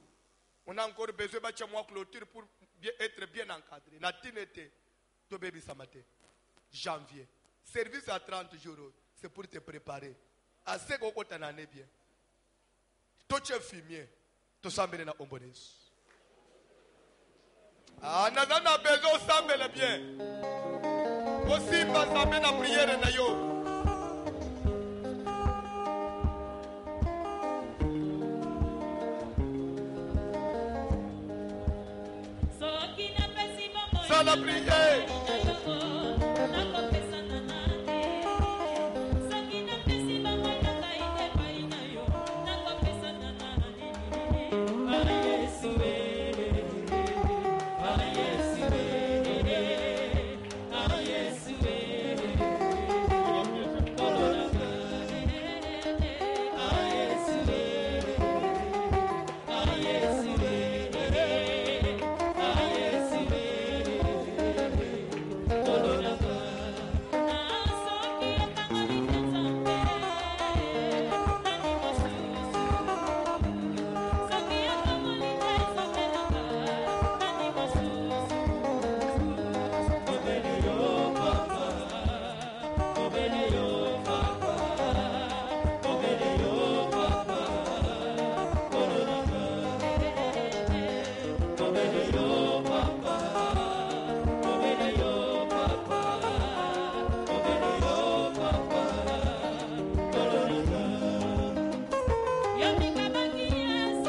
Speaker 1: On a encore besoin de moi clôture pour être bien encadré. La tinete, to baby samate. Janvier. Service à 30 jours. C'est pour te préparer. À ce qu'on a un année bien. Tout ce fumier. Tout ça me na ombones. Ah, n'a besoin de ça me bien. Aussi, pas ça me na prière na yo. La prière.